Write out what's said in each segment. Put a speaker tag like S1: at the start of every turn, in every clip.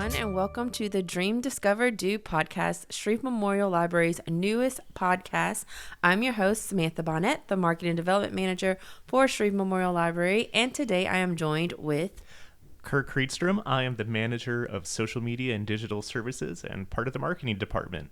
S1: everyone, and welcome to the Dream, Discover, Do podcast, Shreve Memorial Library's newest podcast. I'm your host, Samantha Bonnet, the Marketing Development Manager for Shreve Memorial Library, and today I am joined with
S2: Kirk Kriegstrom. I am the Manager of Social Media and Digital Services and part of the Marketing Department.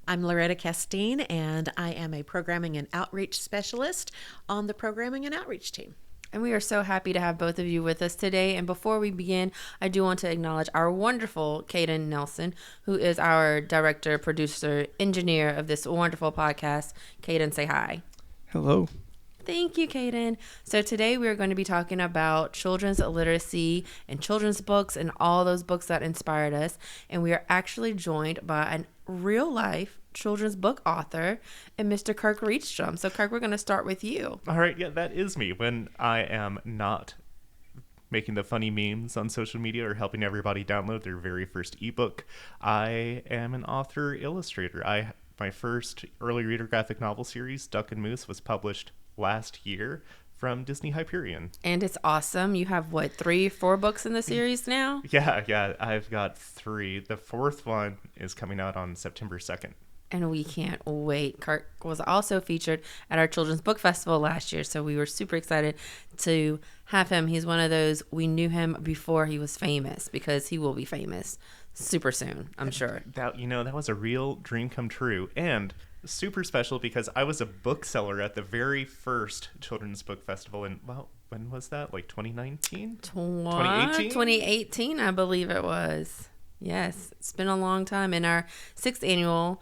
S3: I'm Loretta Castine, and I am a Programming and Outreach Specialist on the Programming and Outreach team.
S1: And we are so happy to have both of you with us today. And before we begin, I do want to acknowledge our wonderful Caden Nelson, who is our director, producer, engineer of this wonderful podcast. Caden, say hi.
S4: Hello.
S1: Thank you, Caden. So today we are going to be talking about children's literacy and children's books and all those books that inspired us. And we are actually joined by an real-life children's book author and Mr. Kirk Kriegstrom. So, Kirk, we're going to start with you.
S2: All right, yeah, that is me. When I am not making the funny memes on social media or helping everybody download their very first ebook, I am an author illustrator. My first early reader graphic novel series, Duck and Moose, was published last year from Disney Hyperion.
S1: And it's awesome. You have, 3-4 books in the series now?
S2: Yeah, I've got 3. The 4th one is coming out on September 2nd.
S1: And we can't wait. Kirk was also featured at our Children's Book Festival last year, so we were super excited to have him. He's one of those, we knew him before he was famous, because he will be famous super soon, I'm sure.
S2: That was a real dream come true, and super special because I was a bookseller at the very first Children's Book Festival in, when was that? 2019? 2018?
S1: 2018, I believe it was. Yes, it's been a long time. And our 6th annual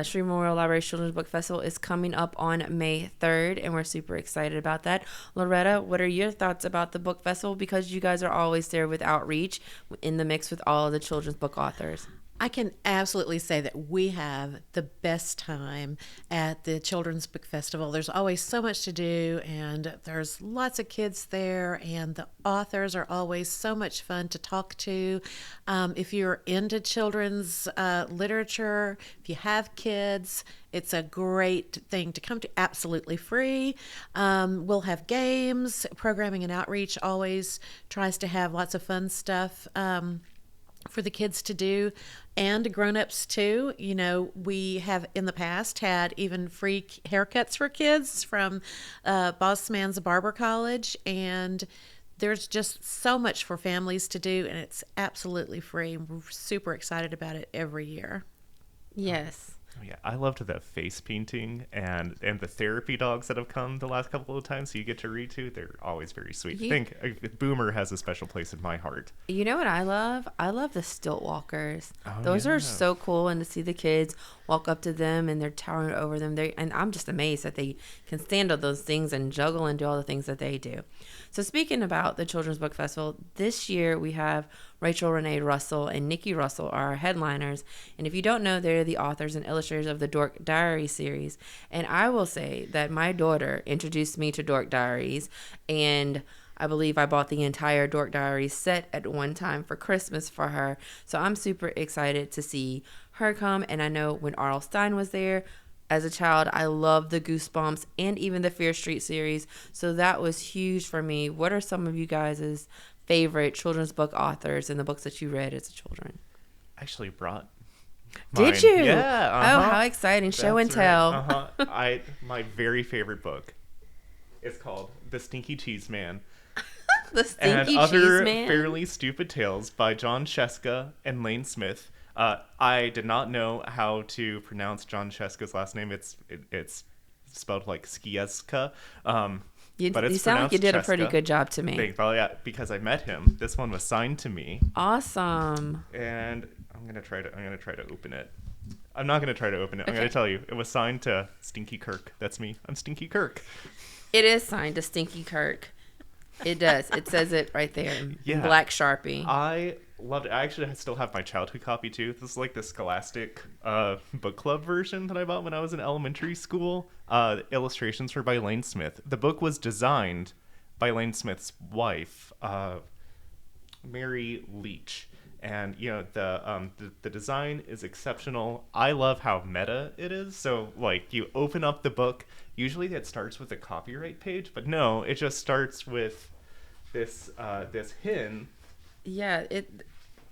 S1: Shreve Memorial Library Children's Book Festival is coming up on May 3rd, and we're super excited about that. Loretta, what are your thoughts about the book festival? Because you guys are always there with outreach in the mix with all of the children's book authors.
S3: I can absolutely say that we have the best time at the Children's Book Festival. There's always so much to do, and there's lots of kids there, and the authors are always so much fun to talk to. If you're into children's literature, if you have kids, it's a great thing to come to, absolutely free. We'll have games. Programming and Outreach always tries to have lots of fun stuff for the kids to do, and grown-ups too. We have in the past had even free haircuts for kids from Bossman's Barber College, and there's just so much for families to do, and it's absolutely free. We're super excited about it every year.
S1: Yes.
S2: Oh, yeah, I loved the face painting and the therapy dogs that have come the last couple of times so you get to read to. They're always very sweet. I think Boomer has a special place in my heart.
S1: You know what I love? I love the stilt walkers.
S2: Oh,
S1: Those
S2: yeah.
S1: are so cool, and to see the kids walk up to them and they're towering over them. And I'm just amazed that they can stand on those things and juggle and do all the things that they do. So speaking about the Children's Book Festival, this year we have Rachel Renee Russell and Nikki Russell are our headliners. And if you don't know, they're the authors and illustrators of the Dork Diary series. And I will say that my daughter introduced me to Dork Diaries, and I believe I bought the entire Dork Diaries set at one time for Christmas for her. So I'm super excited to see her come. And I know when R.L. Stine was there, as a child, I loved the Goosebumps and even the Fear Street series. So that was huge for me. What are some of you guys' favorite children's book authors and the books that you read as children?
S2: I actually brought mine.
S1: Did you?
S2: Yeah.
S1: Oh, how exciting. Show and tell.
S2: Right. My very favorite book is called The Stinky Cheese Man.
S1: The Stinky
S2: and Other
S1: Cheese Man?
S2: Fairly Stupid Tales by John Cheska and Lane Smith. I did not know how to pronounce John Cheska's last name. It's spelled like Skieska.
S1: You
S2: but it's
S1: sound like you did
S2: Cheska.
S1: a pretty good job to me.
S2: Well, yeah, because I met him. This one was signed to me.
S1: Awesome.
S2: And I'm gonna try to open it. I'm not gonna try to open it. I'm gonna tell you, it was signed to Stinky Kirk. That's me. I'm Stinky Kirk.
S1: It is signed to Stinky Kirk. It does. It says it right there in black Sharpie.
S2: I loved it. I actually still have my childhood copy too. This is like the Scholastic book club version that I bought when I was in elementary school. The illustrations were by Lane Smith. The book was designed by Lane Smith's wife, Mary Leach. And the design is exceptional. I love how meta it is. So like you open up the book, usually it starts with a copyright page, but no, it just starts with this hen.
S1: Yeah,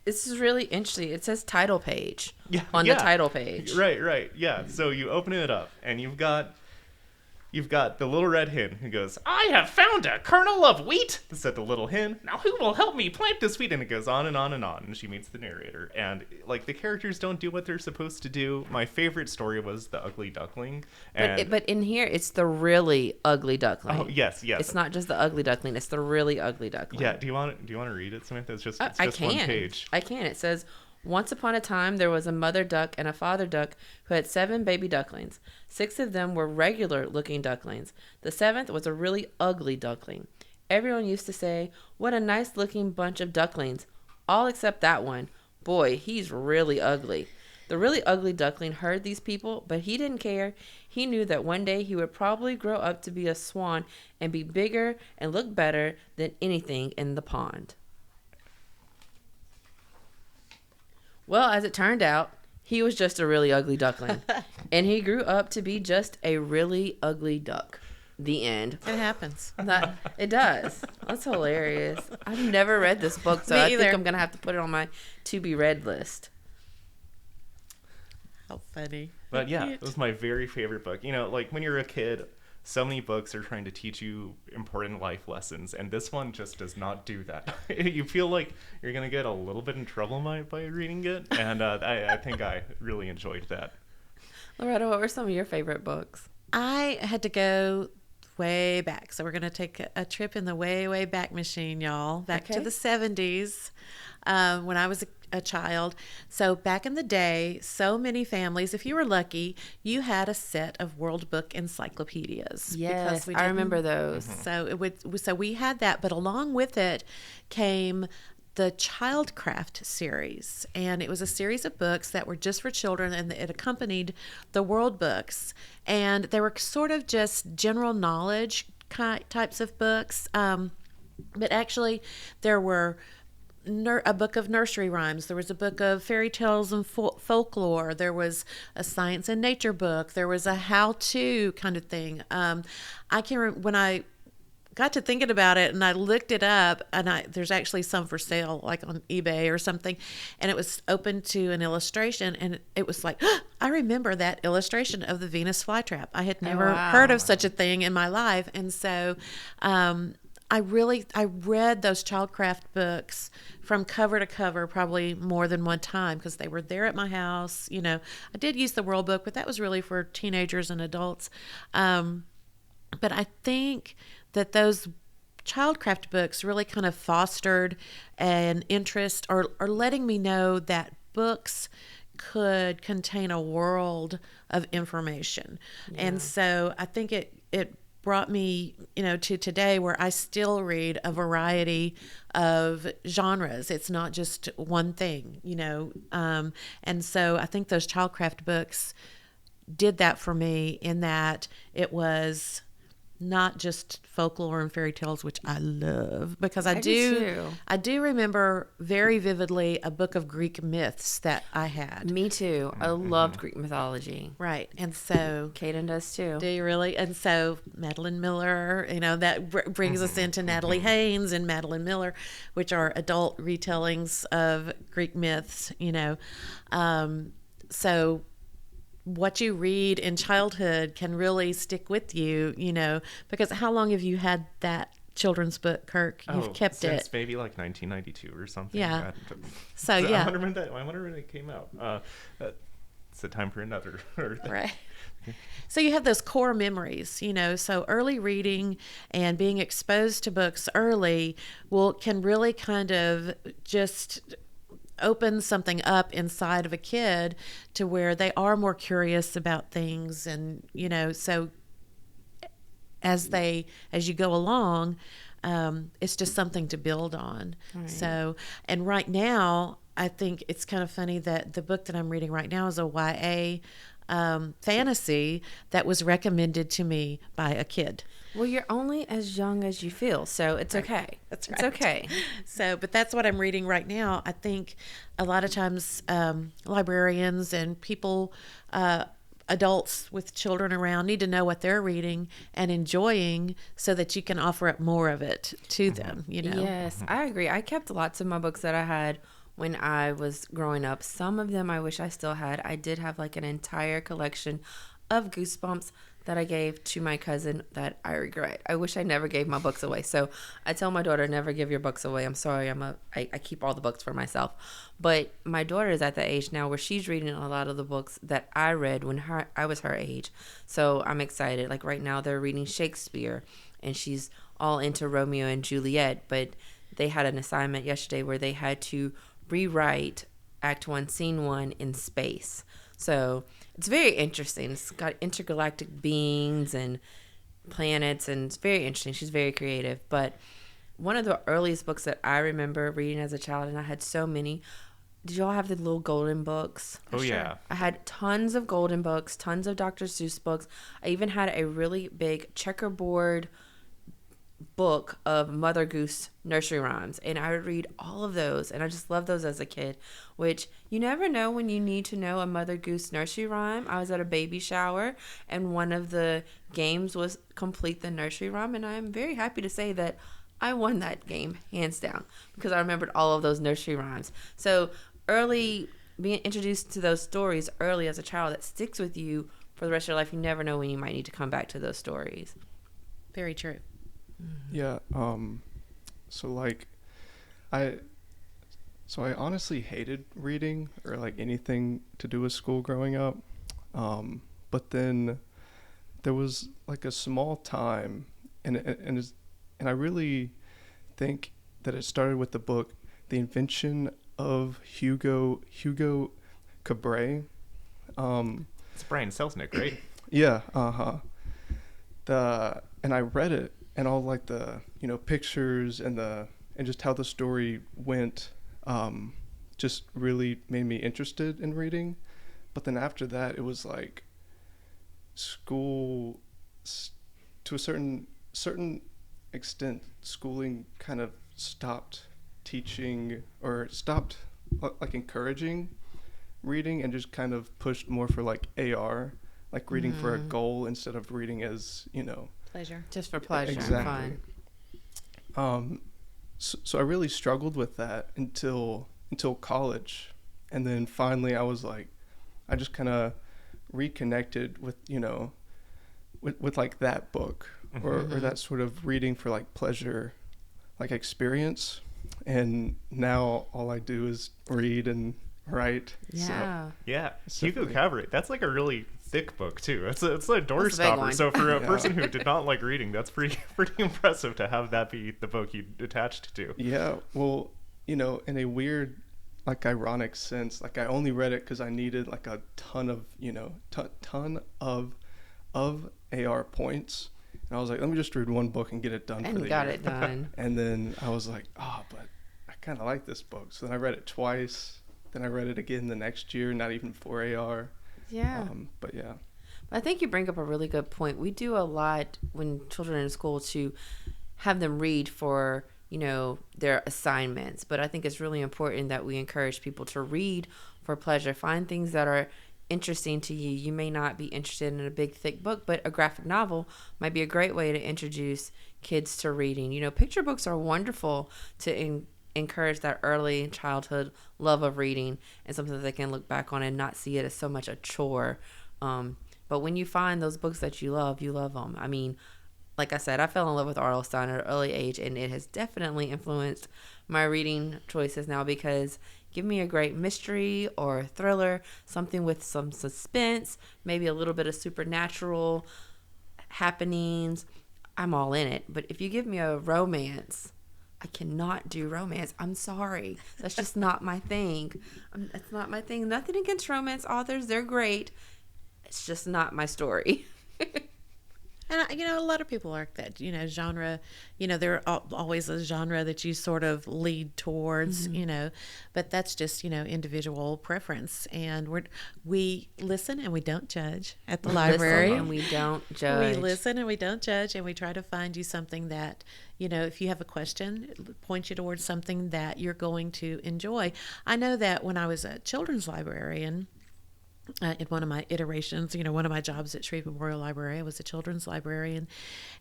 S1: this is really interesting. It says title page on
S2: Yeah.
S1: the title page.
S2: Right. Yeah. So you open it up, and you've got the little red hen who goes, "I have found a kernel of wheat," said the little hen. "Now who will help me plant this wheat?" And it goes on and on and on. And she meets the narrator. And, like, the characters don't do what they're supposed to do. My favorite story was The Ugly Duckling. And
S1: But in here, it's the really ugly duckling.
S2: oh, yes.
S1: It's not just the ugly duckling. It's the really ugly duckling.
S2: Yeah, do you want to read it, Samantha? It's just
S1: I can.
S2: one page.
S1: I can. It says, once upon a time, there was a mother duck and a father duck who had 7 baby ducklings. 6 of them were regular-looking ducklings. The 7th was a really ugly duckling. Everyone used to say, "What a nice-looking bunch of ducklings," all except that one. "Boy, he's really ugly." The really ugly duckling heard these people, but he didn't care. He knew that one day he would probably grow up to be a swan and be bigger and look better than anything in the pond. Well, as it turned out, he was just a really ugly duckling. And he grew up to be just a really ugly duck. The end.
S3: It happens.
S1: It does. That's hilarious. I've never read this book, so
S3: Me
S1: I
S3: either.
S1: think I'm going to have to put it on my to-be-read list.
S3: How funny.
S2: But yeah,
S3: Cute.
S2: it was my very favorite book. You know, like, when you're a kid, so many books are trying to teach you important life lessons, and this one just does not do that. You feel like you're going to get a little bit in trouble by reading it, and I think I really enjoyed that.
S1: Loretta, what were some of your favorite books?
S3: I had to go way back. So we're going to take a trip in the way, way back machine, y'all. Back to
S1: Okay.
S3: the 70s when I was a child. So back in the day, so many families, if you were lucky, you had a set of World Book encyclopedias.
S1: Yes,
S3: we
S1: I
S3: didn't-
S1: remember those.
S3: So we had that, but along with it came the Childcraft series, and it was a series of books that were just for children, and it accompanied the World Books, and they were sort of just general knowledge types of books, but actually there were a book of nursery rhymes, there was a book of fairy tales and folklore, there was a science and nature book, there was a how-to kind of thing. I can when I got to thinking about it and I looked it up, and there's actually some for sale, like on eBay or something, and it was open to an illustration, and it was like, I remember that illustration of the Venus flytrap. I had never
S1: wow.
S3: heard of such a thing in my life, and so I read those Childcraft books from cover to cover probably more than one time because they were there at my house. You know, I did use the World Book, but that was really for teenagers and adults. But I think that those Childcraft books really kind of fostered an interest or letting me know that books could contain a world of information. Yeah. And so I think it brought me, to today where I still read a variety of genres. It's not just one thing, and so I think those Childcraft books did that for me in that it was not just folklore and fairy tales, which I love, because I do remember very vividly a book of Greek myths that I had.
S1: Me too. I loved Greek mythology.
S3: Right. And so
S1: Kaden does too.
S3: do you really? And so Madeline Miller, that brings us into Natalie Haynes and Madeline Miller, which are adult retellings of Greek myths, so what you read in childhood can really stick with you, because how long have you had that children's book, Kirk? You've kept
S2: since
S3: it.
S2: maybe like 1992 or something.
S3: Yeah.
S2: So
S3: yeah.
S2: I wonder when it came out. It's a time for another.
S3: Right. So you have those core memories, so early reading and being exposed to books early can really kind of just open something up inside of a kid to where they are more curious about things, and so as you go along, it's just something to build on. Right. So, and right now I think it's kind of funny that the book that I'm reading right now is a YA fantasy that was recommended to me by a kid.
S1: Well, you're only as young as you feel, so it's
S3: Right.
S1: okay.
S3: That's
S1: It's
S3: right.
S1: okay.
S3: So, but that's what I'm reading right now. I think a lot of times librarians and people, adults with children around, need to know what they're reading and enjoying so that you can offer up more of it to them,
S1: Yes, I agree. I kept lots of my books that I had when I was growing up. Some of them I wish I still had. I did have like an entire collection of Goosebumps that I gave to my cousin that I regret. I wish I never gave my books away. So I tell my daughter, never give your books away. I'm sorry. I keep all the books for myself. But my daughter is at the age now where she's reading a lot of the books that I read when I was her age. So I'm excited. Like right now they're reading Shakespeare and she's all into Romeo and Juliet. But they had an assignment yesterday where they had to rewrite Act 1, Scene 1 in space. So it's very interesting. It's got intergalactic beings and planets, and it's very interesting. She's very creative. But one of the earliest books that I remember reading as a child, and I had so many, did y'all have the little golden books?
S2: Oh, sure. Yeah.
S1: I had tons of golden books, tons of Dr. Seuss books. I even had a really big checkerboard book of Mother Goose nursery rhymes, and I would read all of those, and I just loved those as a kid, which you never know when you need to know a Mother Goose nursery rhyme. I was at a baby shower and one of the games was complete the nursery rhyme, and I am very happy to say that I won that game hands down because I remembered all of those nursery rhymes. So early, being introduced to those stories early as a child, that sticks with you for the rest of your life. You never know when you might need to come back to those stories.
S3: Very true.
S4: Yeah. So like, I honestly hated reading or like anything to do with school growing up. But then there was like a small time, and I really think that it started with the book, The Invention of Hugo Cabret.
S2: It's Brian Selznick, right?
S4: Yeah. And I read it, and all like the pictures and just how the story went just really made me interested in reading. But then after that, it was like school, to a certain extent, schooling kind of stopped teaching or stopped like encouraging reading, and just kind of pushed more for like AR, like reading for a goal instead of reading as
S3: Pleasure.
S1: Just for pleasure
S4: exactly.
S1: and
S4: fun. So I really struggled with that until college, and then finally I was like, I just kind of reconnected with with like that book or that sort of reading for like pleasure, like experience, and now all I do is read and write.
S1: Yeah.
S2: Yeah,
S4: So
S2: Hugo
S4: definitely-
S2: Cabret. That's like a really thick book too. It's a door
S1: That's a big
S2: stopper.
S1: one.
S2: So for a
S4: Yeah.
S2: person who did not like reading, that's pretty impressive to have that be the book you attached to.
S4: Yeah, well, in a weird, like ironic sense, like I only read it because I needed like a ton of ton of AR points, and I was like, let me just read one book and get it done for
S1: And
S4: the
S1: got
S4: year.
S1: it done.
S4: And then I was like, but I kind of like this book. So then I read it twice. Then I read it again the next year, not even for AR.
S1: Yeah.
S4: But yeah.
S1: I think you bring up a really good point. We do a lot when children are in school to have them read for, their assignments. But I think it's really important that we encourage people to read for pleasure. Find things that are interesting to you. You may not be interested in a big, thick book, but a graphic novel might be a great way to introduce kids to reading. Picture books are wonderful to encourage that early childhood love of reading and something that they can look back on and not see it as so much a chore. But when you find those books that you love them. I mean, like I said, I fell in love with R.L. Stine at an early age, and it has definitely influenced my reading choices now, because give me a great mystery or thriller, something with some suspense, maybe a little bit of supernatural happenings, I'm all in it. But if you give me a romance, I cannot do romance. I'm sorry. That's just not my thing. It's not my thing. Nothing against romance authors. They're great. It's just not my story.
S3: And, a lot of people like that, genre, there are always a genre that you sort of lead towards, but that's just, individual preference. And we listen and we don't judge at the library.
S1: Listen and we don't judge.
S3: We listen and we don't judge, and we try to find you something that, if you have a question, point you towards something that you're going to enjoy. I know that when I was a children's librarian, in one of my iterations, one of my jobs at Shreve Memorial Library, I was a children's librarian,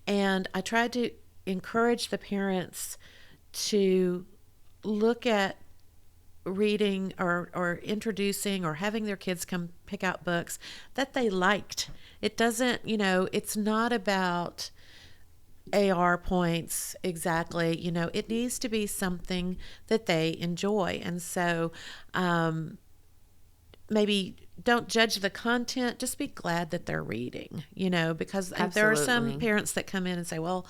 S3: and I tried to encourage the parents to look at reading or introducing or having their kids come pick out books that they liked. It doesn't, it's not about AR points exactly. It needs to be something that they enjoy. And so maybe don't judge the content, just be glad that they're reading, because there are some
S1: Absolutely.
S3: parents that come in and say, well,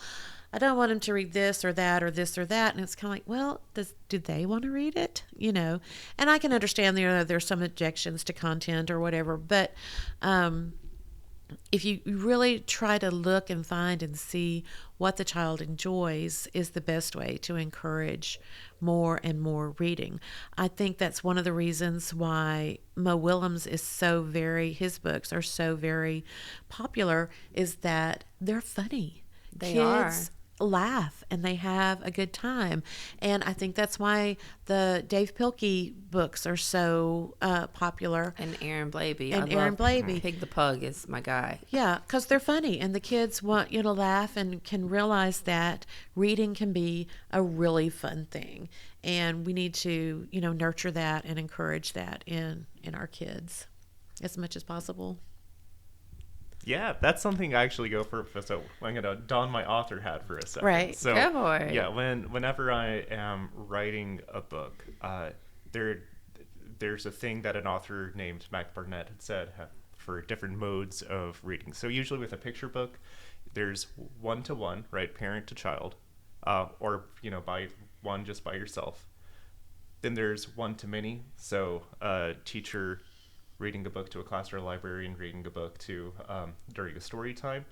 S3: I don't want them to read this or that or this or that. And it's kind of like, well, do they want to read it? And I can understand there's some objections to content or whatever, but if you really try to look and find and see what the child enjoys is the best way to encourage more and more reading. I think that's one of the reasons why Mo Willems his books are so very popular, is that they're funny.
S1: They
S3: Kids laugh and they have a good time. And I think that's why the Dave Pilkey books are so popular.
S1: And Aaron Blabey.
S3: And
S1: I
S3: Aaron
S1: love
S3: Blabey.
S1: Pig the Pug is my guy.
S3: Yeah, because they're funny and the kids want you to laugh and can realize that reading can be a really fun thing. And we need to, nurture that and encourage that in our kids as much as possible.
S2: Yeah, that's something I actually go for. So I'm gonna don my author hat for a second.
S3: Right.
S2: So
S1: Go for it.
S2: yeah, whenever I am writing a book, there's a thing that an author named Mac Barnett had said for different modes of reading. So usually with a picture book, there's 1-to-1, right, parent to child, or by one just by yourself. Then there's 1-to-many, so teacher reading a book to a class, or a librarian reading a book to during a story time.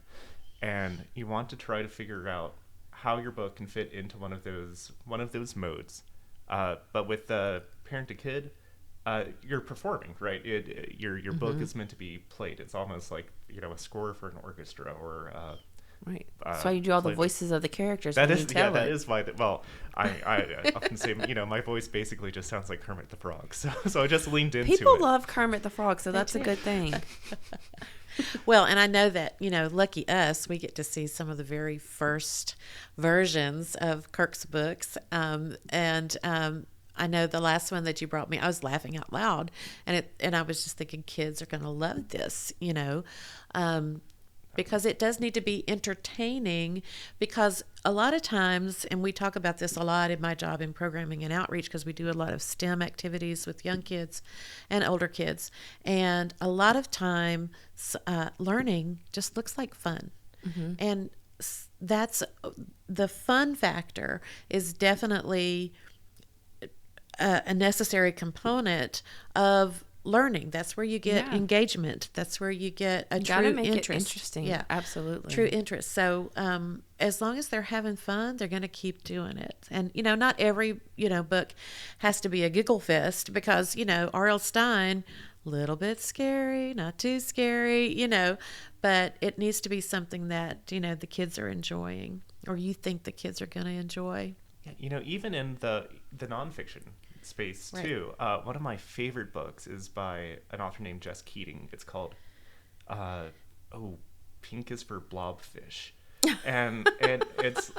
S2: And you want to try to figure out how your book can fit into one of those modes. But with the parent to kid, you're performing, right? Your book is meant to be played. It's almost like a score for an orchestra, or
S1: Right. That's why you do all the voices of the characters when you tell
S2: that
S1: it.
S2: is why. I often say, my voice basically just sounds like Kermit the Frog. So I just leaned into
S1: People
S2: it.
S1: love Kermit the Frog, so that's a good thing.
S3: Well, and I know that, lucky us, we get to see some of the very first versions of Kirk's books. I know the last one that you brought me, I was laughing out loud, and I was just thinking kids are going to love this, because it does need to be entertaining, because a lot of times, and we talk about this a lot in my job in programming and outreach, because we do a lot of STEM activities with young kids and older kids, and a lot of time learning just looks like fun. Mm-hmm. And that's the fun factor is definitely a necessary component of learning. That's where you get engagement. That's where you get a true
S1: make
S3: interest.
S1: It interesting.
S3: Yeah,
S1: absolutely.
S3: True interest. So as long as they're having fun, they're going to keep doing it. And not every book has to be a giggle fest, because R.L. Stine, little bit scary, not too scary, but it needs to be something that the kids are enjoying, or you think the kids are going to enjoy.
S2: Even in the nonfiction space too. One of my favorite books is by an author named Jess Keating. It's called Pink is for Blobfish. And it's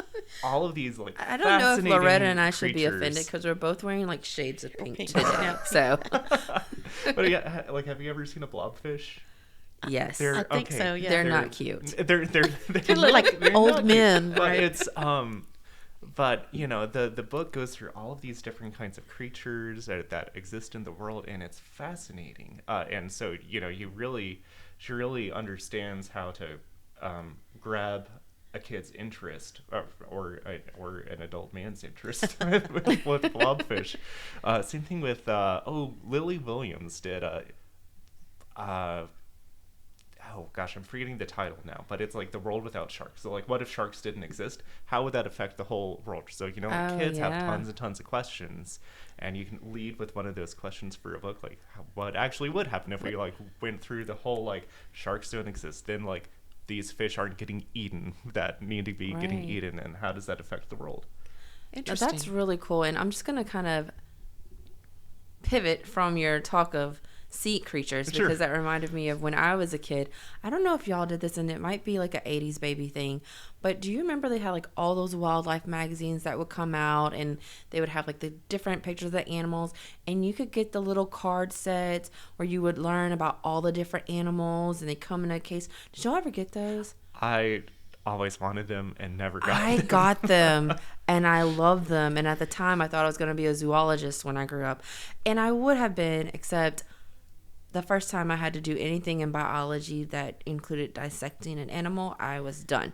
S2: all of these
S1: I don't know if Loretta and I should be
S2: creatures.
S1: offended, because we're both wearing like shades of pink today. So
S2: But yeah, have you ever seen a blobfish?
S1: yes,
S3: I think so. Yeah,
S1: they're not cute.
S2: They're
S3: they look like
S2: they're
S3: old
S2: not
S3: men,
S2: cute, but
S3: right?
S2: it's but the book goes through all of these different kinds of creatures that exist in the world, and it's fascinating. And so she really understands how to grab a kid's interest, or an adult man's interest with blobfish. Same thing with Lily Williams did oh gosh, I'm forgetting the title now, but it's like The World Without Sharks. So like, what if sharks didn't exist? How would that affect the whole world? So kids have tons and tons of questions, and you can lead with one of those questions for a book, like what actually would happen if we went through the whole sharks don't exist, then these fish aren't getting eaten that need to be getting eaten, and how does that affect the world?
S3: Interesting.
S1: That's really cool. And I'm just going to kind of pivot from your talk of sea creatures
S2: Sure.
S1: because that reminded me of when I was a kid. I don't know if y'all did this, and it might be like an 80s baby thing, but do you remember they had like all those wildlife magazines that would come out, and they would have like the different pictures of the animals, and you could get the little card sets where you would learn about all the different animals, and they come in a case. Did y'all ever get those?
S2: I always wanted them and never got
S1: I
S2: them.
S1: got them and I loved them. And at the time, I thought I was going to be a zoologist when I grew up. And I would have been, except the first time I had to do anything in biology that included dissecting an animal, I was done.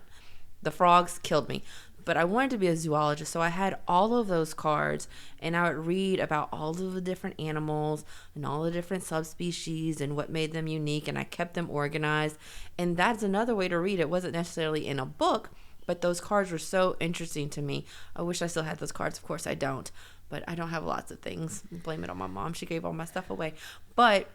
S1: The frogs killed me. But I wanted to be a zoologist, so I had all of those cards, and I would read about all of the different animals and all the different subspecies and what made them unique, and I kept them organized. And that's another way to read. It wasn't necessarily in a book, but those cards were so interesting to me. I wish I still had those cards. Of course I don't, but I don't have lots of things. Blame it on my mom. She gave all my stuff away. But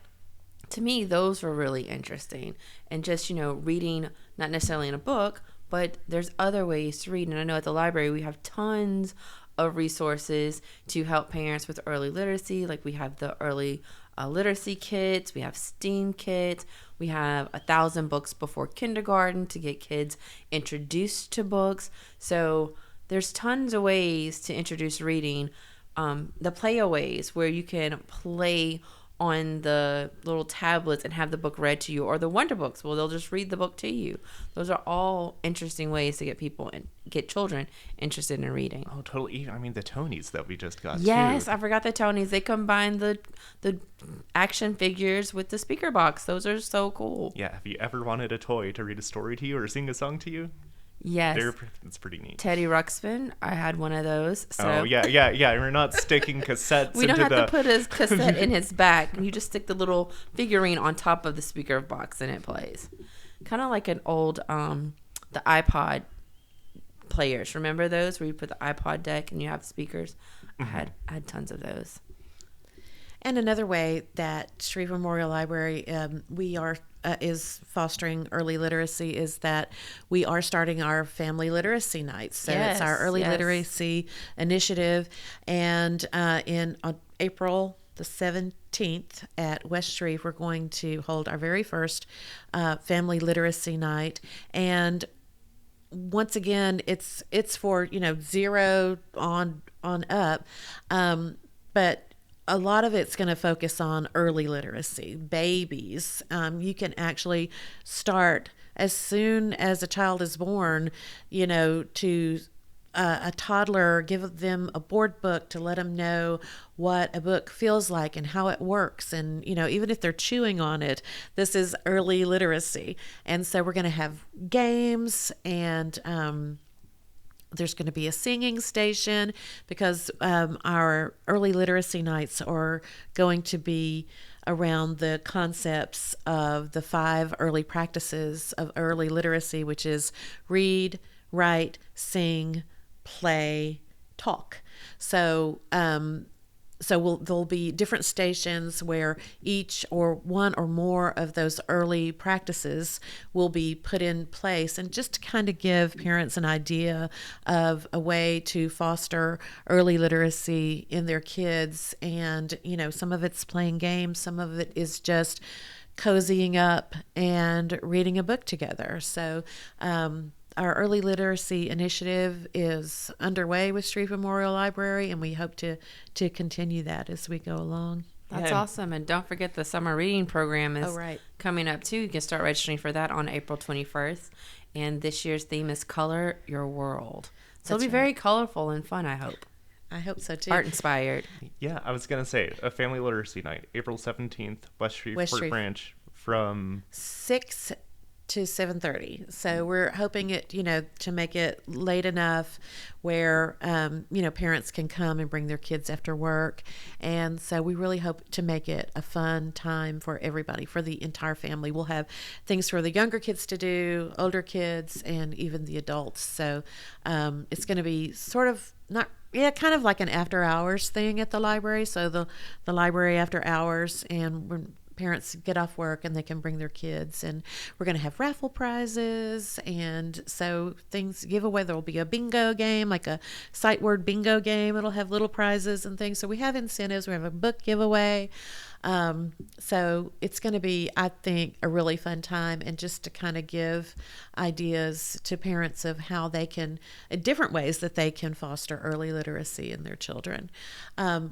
S1: to me, those were really interesting. And just, reading, not necessarily in a book, but there's other ways to read. And I know at the library we have tons of resources to help parents with early literacy. Like we have the early literacy kits, we have STEAM kits, we have 1,000 books before kindergarten to get kids introduced to books. So there's tons of ways to introduce reading. The playaways where you can play on the little tablets and have the book read to you, or the Wonder Books. Well, they'll just read the book to you. Those are all interesting ways to get people and get children interested in reading.
S2: Oh, totally. I mean, the Tonys that we just got,
S1: Yes,
S2: too.
S1: I forgot the Tonys. They combine the action figures with the speaker box. Those are so cool.
S2: Yeah, have you ever wanted a toy to read a story to you or sing a song to you?
S1: Yes.
S2: It's pretty neat.
S1: Teddy Ruxpin, I had one of those. So
S2: Oh, yeah. We're not sticking cassettes
S1: we don't
S2: into
S1: have to put his cassette in his back. You just stick the little figurine on top of the speaker box and it plays. Kind of like an old, the iPod players. Remember those where you put the iPod deck and you have speakers?
S2: Mm-hmm.
S1: I had tons of those.
S3: And another way that Shreve Memorial Library is fostering early literacy is that we are starting our family literacy nights. So it's our early literacy initiative, and on April the 17th at West Shreve, we're going to hold our very first family literacy night. And once again, it's for 0 on up, but a lot of it's going to focus on early literacy, babies. You can actually start as soon as a child is born, to a toddler, give them a board book to let them know what a book feels like and how it works. And, even if they're chewing on it, this is early literacy. And so we're going to have games, and there's going to be a singing station because our early literacy nights are going to be around the concepts of the 5 early practices of early literacy, which is read, write, sing, play, talk. So there'll be different stations where each or one or more of those early practices will be put in place, and just to kind of give parents an idea of a way to foster early literacy in their kids. And, some of it's playing games, some of it is just cozying up and reading a book together. So, our early literacy initiative is underway with Shreve Memorial Library, and we hope to continue that as we go along.
S1: That's awesome. And don't forget the summer reading program is coming up too. You can start registering for that on April 21st. And this year's theme is Color Your World. So it'll be very colorful and fun, I hope.
S3: I hope so too.
S1: Art inspired.
S2: Yeah, I was going to say a family literacy night, April 17th, West Shreveport Branch, from
S3: 6 to 7:30. So we're hoping it, to make it late enough where, parents can come and bring their kids after work. And so we really hope to make it a fun time for everybody, for the entire family. We'll have things for the younger kids to do, older kids, and even the adults. So it's going to be sort of kind of like an after hours thing at the library. So the library after hours, and when parents get off work and they can bring their kids, and we're going to have raffle prizes, and so things giveaway. There will be a bingo game, like a sight word bingo game. It'll have little prizes and things. So we have incentives. We have a book giveaway. So it's going to be, I think, a really fun time, and just to kind of give ideas to parents of how they can, different ways that they can foster early literacy in their children.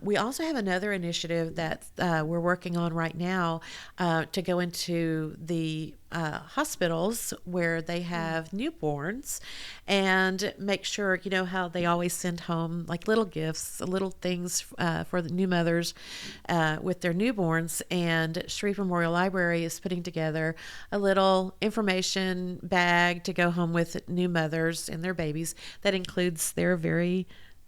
S3: We also have another initiative that we're working on right now to go into the hospitals where they have newborns and make sure, you know, how they always send home like little gifts, little things for the new mothers with their newborns. And Shreve Memorial Library is putting together a little information bag to go home with new mothers and their babies that includes their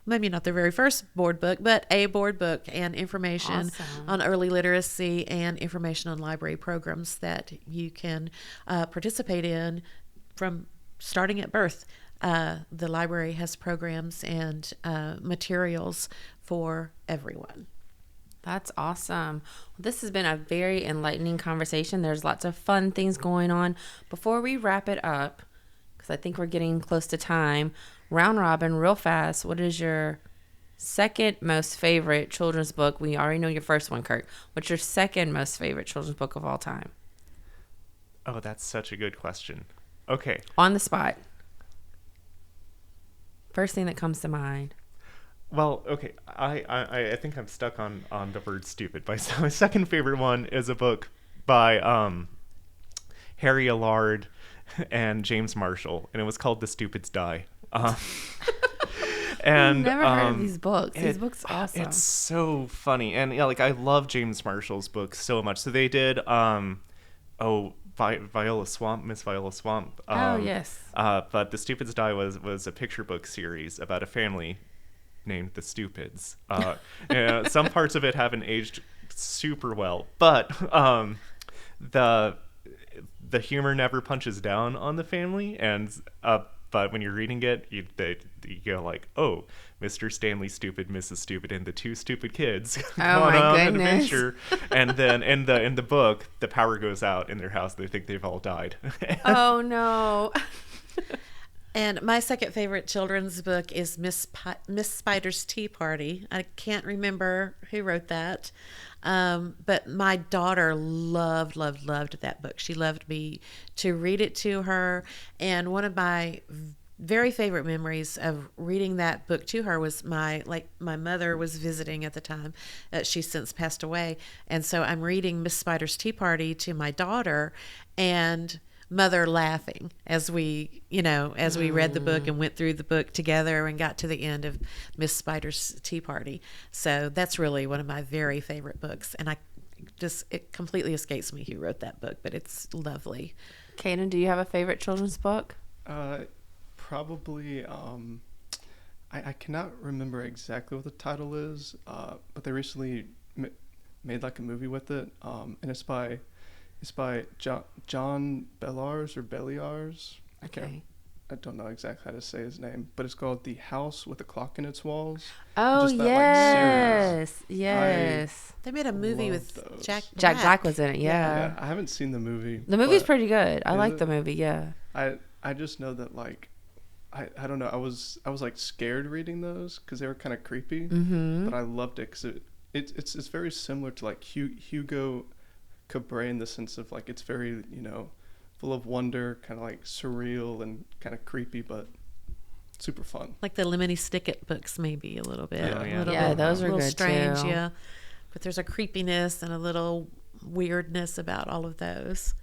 S3: maybe not their very first board book, but a board book and information on early literacy and information on library programs that you can participate in from starting at birth. The library has programs and materials for everyone.
S1: That's awesome. Well, this has been a very enlightening conversation. There's lots of fun things going on. Before we wrap it up, because I think we're getting close to time, round robin, real fast, what is your second most favorite children's book? We already know your first one, Kurt. What's your second most favorite children's book of all time?
S2: Oh, that's such a good question. Okay.
S1: On the spot. First thing that comes to mind.
S2: Well, okay, I think I'm stuck on the word stupid. My second favorite one is a book by Harry Allard and James Marshall, and it was called The Stupids Die. And
S1: I've never heard of these books. These books are awesome.
S2: It's so funny, and yeah, like I love James Marshall's books so much. So they did Viola Swamp, Miss Viola Swamp.
S1: Oh yes.
S2: But The Stupids Die was a picture book series about a family named The Stupids. Some parts of it haven't aged super well, but the humor never punches down on the family, and but when you're reading it, you go like, oh, Mr. Stanley Stupid, Mrs. Stupid, and the two stupid kids
S1: Oh
S2: on
S1: my
S2: an
S1: goodness.
S2: adventure. And then in the book, the power goes out in their house. They think they've all died.
S1: Oh no.
S3: And my second favorite children's book is Miss Spider's Tea Party. I can't remember who wrote that, but my daughter loved that book. She loved me to read it to her, and one of my very favorite memories of reading that book to her was my mother was visiting at the time. She's since passed away, and so I'm reading Miss Spider's Tea Party to my daughter, and mother laughing as we read the book and went through the book together and got to the end of Miss Spider's Tea Party. So that's really one of my very favorite books, and it completely escapes me who wrote that book, but it's lovely.
S1: Kaden, do you have a favorite children's book?
S4: Probably I cannot remember exactly what the title is, but they recently made like a movie with it, and it's by John Beliars. I don't know exactly how to say his name, but it's called The House with a Clock in Its Walls.
S1: Oh,
S4: Just that,
S1: yes.
S4: Yes.
S3: They made a movie with
S4: those.
S3: Jack
S1: Jack Black was in it, yeah.
S4: I haven't seen the movie.
S1: The movie's
S4: but
S1: pretty good. I like
S4: it?
S1: the movie, yeah.
S4: I just know that like I don't know, I was like scared reading those because they were kind of creepy, but I loved it because it's very similar to like Hugo Cabret in the sense of like it's very, full of wonder, kind of like surreal and kind of creepy, but super fun.
S3: Like the Lemony Snicket books, maybe a little bit.
S2: Yeah.
S1: Those are
S3: little
S1: good
S3: strange,
S1: too.
S3: yeah. But there's a creepiness and a little weirdness about all of those.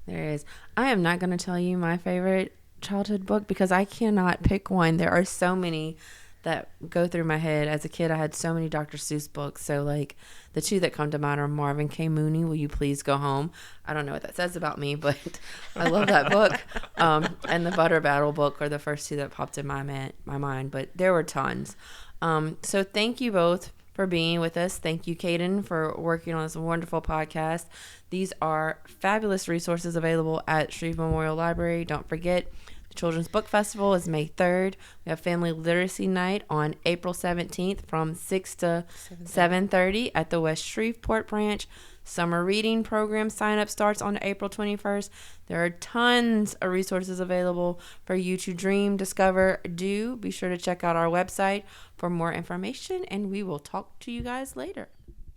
S1: There is. I am not going to tell you my favorite childhood book because I cannot pick one. There are so many that go through my head. As a kid, I had so many Dr. Seuss books. So like the two that come to mind are Marvin K. Mooney, Will You Please Go Home? I don't know what that says about me, but I love that book. And the Butter Battle book are the first two that popped in my mind, but there were tons. So thank you both for being with us. Thank you, Kaden, for working on this wonderful podcast. These are fabulous resources available at Shreve Memorial Library. Don't forget, the Children's Book Festival is May 3rd. We have Family Literacy Night on April 17th from 6 to 7:30 at the West Shreveport Branch. Summer reading program sign-up starts on April 21st. There are tons of resources available for you to dream, discover, do. Be sure to check out our website for more information, and we will talk to you guys later.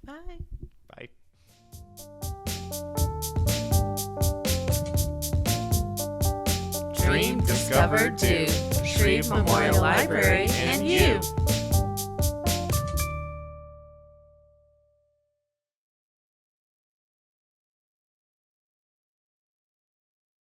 S3: Bye.
S2: Bye.
S1: discovered to Shreve Memorial Library and you.